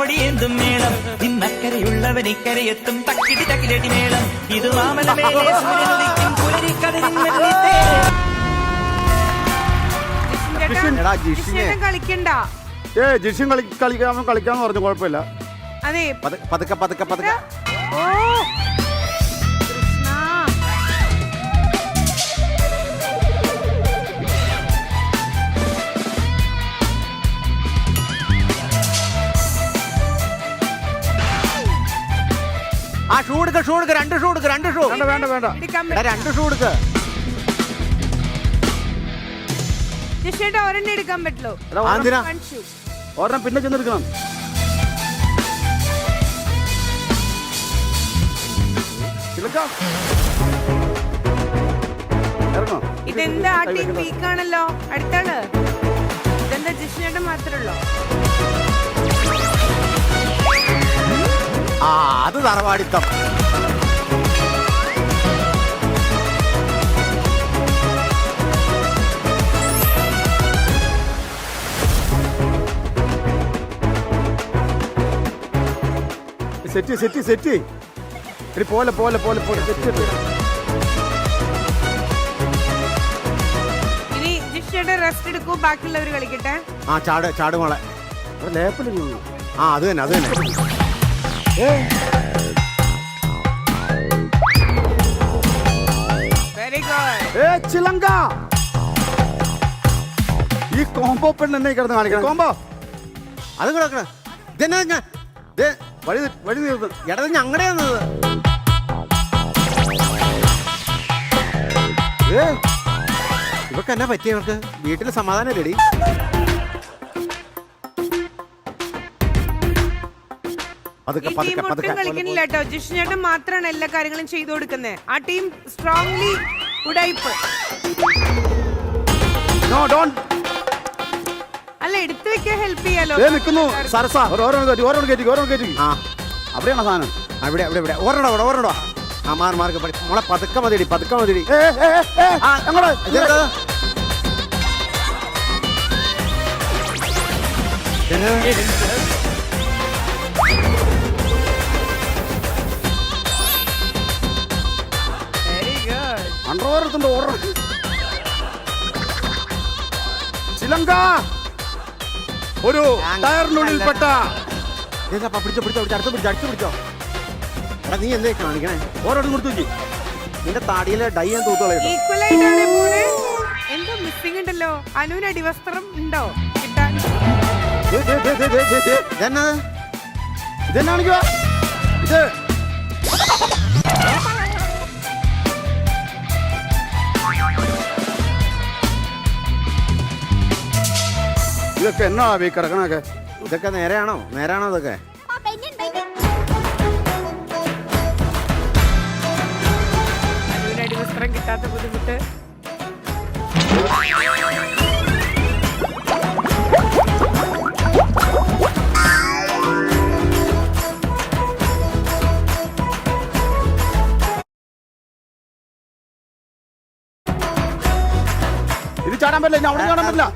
കാവടിയേന്തും മേളം ഇന്നക്കരയുള്ളവൻ ഇക്കരയെത്തും തക്കിടി തക്കിലടി മേളം ഇത് മാമലമേലെ സൂര്യനുദിക്കും പുലരിക്കതിരിൻ കളിക്കണ്ട. ജിഷിൻ കളിക്കാന്ന് പറഞ്ഞു, കുഴപ്പമില്ല. അതെ, പതുക്കെ പതുക്കെ പതുക്കെ. ഓ ആ ഷൂ എടുക്ക, ഷൂ എടുക്ക, രണ്ട് ഷൂ എടുക്ക, രണ്ട് ഷൂ. വേണ്ട വേണ്ട, രണ്ട് ഷൂ എടുക്ക. ജിഷേട്ടാ ഒരെണ്ണം എടുക്കാൻ പറ്റുള്ളൂ. ഒരെണ്ണം പിന്നെ ചെന്നെടുക്കണം. ഇതെന്താ ടീം വീക്കാണല്ലോ. അടുത്താണ്. ഇതെന്താ ജിഷേട്ടൻ മാത്രമല്ലോ? ആ അത് തറവാടിത്തം. Set set set. പോലെ പോലെ പോലെ പോലെ സെറ്റ്. ഇനി ജിഷേട്ടൻ റെസ്റ്റ് എടുക്കൂ, ബാക്കിയുള്ളവർ കളിക്കട്ടെ. ആ ചാട് ചാട് മോളെ. ലേപ്പിൽ ആ അത് തന്നെ അത് തന്നെ. Very good. ചിലങ്ക ഈ കോമ്പോ പെണ്ണ് എന്നെ കിടന്ന് കാണിക്കണം. കോമ്പോ അത് കിടക്കണ ഇതെന്നാ വഴി വഴി തീർത്ത് ഇടത് ഞങ്ങളുടെയാന്നത്. ഇവക്ക് എന്നാ പറ്റിയ? ഇവർക്ക് വീട്ടിൽ സമാധാനം റെഡി. കളിക്കുന്നില്ല കേട്ടോ. ജിഷ്ണേട്ടൻ മാത്രമാണ് എല്ലാ കാര്യങ്ങളും ചെയ്തു കൊടുക്കുന്നത്. ആ ടീം സ്ട്രോങ്ലി ഉടായിപ്പ്. അല്ല, എടുത്തു വെക്കാൻ ഹെൽപ്പ് ചെയ്യാലോ. നിൽക്കുന്നു സരസ. അവിടെയാണോ സാധനം? അവിടെ അവിടെ ഇവിടെ ഓർണോ ഓർണോ. ആ മാർക്ക് മോളെ പതുക്കെ മതിടി, പതുക്കെ മതിടി. അണ്ടർവെയർ എടുത്തുണ്ട്. ഓർഡർ ശ്രീലങ്ക ഒരു ടയറിനുള്ളിൽപ്പെട്ട. പിടിച്ചോ പിടിച്ചോ അടുത്ത് പിടിച്ചോ, അടുത്ത് പിടിച്ചോ. എടാ നീ എന്തേ കാണിക്കണേ? ഓരോടും കൊടുത്തു വെച്ചി. നിന്റെ താടിയിലെ ഡൈ ഞാൻ തൂത്തോളെ. എന്തോ മിസ്സിംഗ് ഉണ്ടല്ലോ. അനുവിന് അടിവസ്ത്രം ഉണ്ടോ കിട്ടാൻ? ഇതെന്നാണിക്കോ ഇത്? ഇതൊക്കെ എന്നാ കിടക്കണൊക്കെ? ഇതൊക്കെ നേരെയാണോ? നേരാണോ ഇതൊക്കെ? അനുവിന് അടിവസ്ത്രം കിട്ടാത്ത ബുദ്ധിമുട്ട്. ഇത് ചാടാൻ പറ്റില്ല, അവിടെ ചാടാൻ പറ്റില്ല.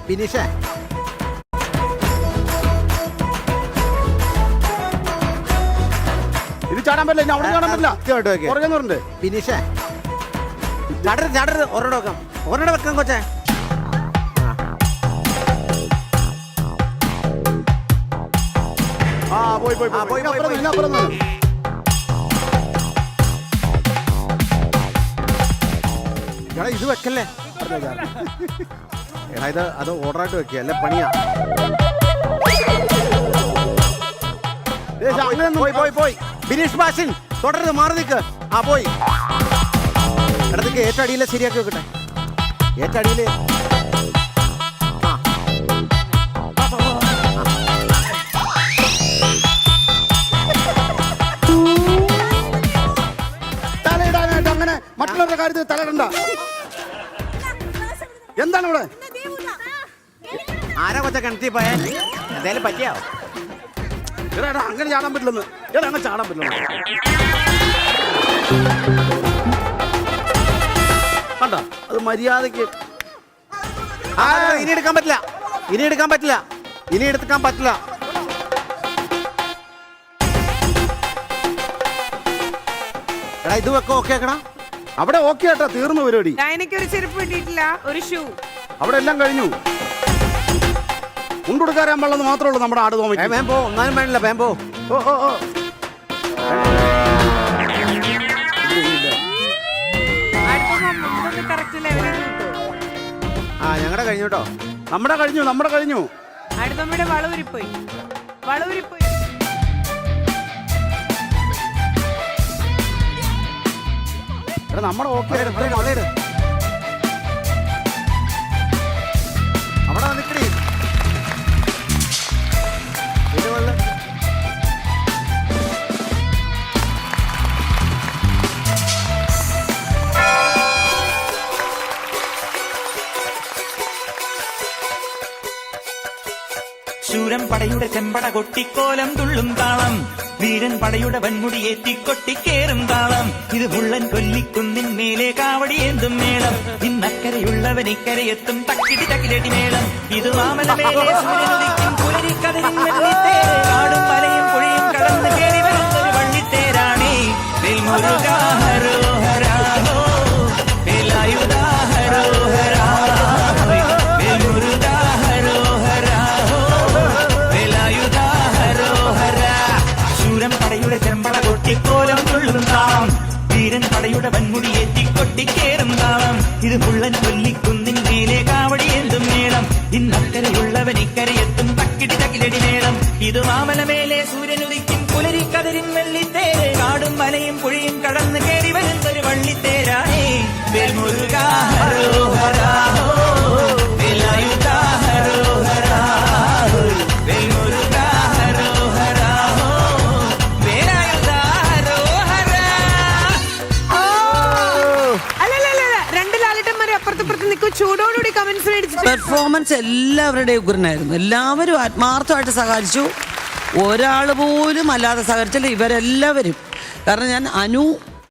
ഫിനിഷ്. ഇത് ചാടാൻ പറ്റില്ല, അവിടെ ചാടാൻ പറ്റില്ല. ഫിനിഷ്. ചാടരുത് ചാടരുത്. ഒരെണ്ണം വെക്കാം, ഒരെണ്ണം വെക്കാം കൊച്ചേ. പോയി പോയി പോയി പോയി. എടാ ഇത് വെക്കല്ലേ. എടാ ഇത് അത് ഓർഡറായിട്ട് വെക്കുക, അല്ല പണിയാ. പോയി പോയി പോയി. ബിനീഷ് ബാസിൻ തുടരുത്, മാറി നിൽക്ക്. ആ പോയി. ഇടത്തേക്ക് ഏറ്റടിയിലെ ശരിയാക്കി വെക്കട്ടെ. ഏറ്റടിയില് ഇത് തലയിടണ്ട. എന്താണ് ഇവിടെ? ആരാ കൊച്ച കിണറ്റി പോയാ എന്തായാലും പറ്റിയാവോ? എടാ എടാ അങ്ങനെ ചാടാൻ പറ്റില്ലെന്ന്. എടാ അങ്ങനെ ചാടാൻ പറ്റില്ല. കണ്ട അത് മര്യാദക്ക്. ഇനി എടുക്കാൻ പറ്റില്ല, ഇനി എടുക്കാൻ പറ്റില്ല, ഇനി എടുക്കാൻ പറ്റില്ല. എടാ ഇത് വെക്കോ, ഓക്കെ ആക്കടാ. അവിടെ ഓക്കെ ആട്ടാ, തീർന്നു പരിപാടി. ഡയനയ്ക്ക് ഒരു ചെരുപ്പ് കിട്ടിയിട്ടില്ല, ഒരു ഷൂ. അവിടെ എല്ലാം കഴിഞ്ഞു. മുണ്ടുടുക്കാരാൻ പാടില്ലെന്ന് മാത്രമേ ഉള്ളൂ നമ്മുടെ ആട് തോമയ്ക്ക്. വേം പോ, ഒന്നാലും വേണില്ല, വേം പോ. ഓ ഓ ഓ കറക്റ്റ് ലെവലിൽ കിട്ടും. ആ ഞങ്ങളുടെ കഴിഞ്ഞു കേട്ടോ. നമ്മുടെ കഴിഞ്ഞു. അടുത്തമ്മയുടെ വളൂരിപ്പോയി. എടാ നമ്മുടെ ഓക്കെ. അവിടെ വന്നിക്കടി. ശൂരൻ പടയുടെ ചെമ്പട കൊട്ടിക്കോലം തുള്ളും താളം, വീരൻ പടയുടെ വൻമുടിയേറ്റിക്കൊട്ടിക്കേറും താളം. ഇത് മുള്ളൻ കൊല്ലിക്കുന്നിൻ മേലെ കാവടിയേന്തും മേളം. ഇന്നക്കരയുള്ളവൻ ഇക്കരയെത്തും തക്കിടി തക്കിലടി മേളം. ഇത് മാമലമേലെ സൂര്യനുദിക്കും പുലരിക്കതിരിൻ വെള്ളിത്തേര്. കാടും മലയും പുഴയും കടന്നു കയറി വരുന്നൊരു വള്ളിത്തേരാണേ. വെൽമുരുകാ ഹരോഹരാ ഹോ, വേലായുധാ ഹരോഹരാ, വെൽമുരുകാ ഹരോഹരാ ഹോ, വേലായുധാ ഹരോഹരാ. ശൂരൻ പടയുടെ ചെമ്പട കൊട്ടിക്കോലം തുള്ളും താളം, വീരൻ പടയുടെ വൻമുടിയേറ്റിക്കൊട്ടിക്കേറും താളം. ഇത് മുള്ളൻ കൊല്ലിക്കുന്നിൻ മേലെ കാവടിയേന്തും മേളം. ഇന്നക്കരയുള്ളവൻ ഇക്കരയെത്തും തക്കിടി തക്കിലടി മേളം. ഇത് മാമലമേലെ സൂര്യനുദിക്കും പുലരിക്കതിരിൻ വെള്ളിത്തേര്. കാടും മലയും പുഴയും കടന്നു കയറി വരുന്നൊരു വള്ളിത്തേരാണേ. വേൽമുരുകാ ഹരോഹരാ ഹോ, വേലായുധാ ഹരോഹരാ, വേൽമുരുകാ ഹരോഹരാ ഹോ, വേലായുധാ ഹരോഹരാ. അല്ലല്ല, രണ്ട് ലാലിട്ടന്മാരെ അപ്പുറത്തപ്പുറത്ത് നിൽക്കും. ചൂടോടുകൂടി കമന്റ്സ് മേടിച്ചിട്ട് പെർഫോമൻസ് എല്ലാവരുടെയും ഉഗ്രനായിരുന്നു. എല്ലാവരും ആത്മാർത്ഥമായിട്ട് സഹകരിച്ചു. ഒരാൾ പോലും അല്ലാതെ സഹകരിച്ചില്ല. ഇവരെല്ലാവരും. കാരണം ഞാൻ അനു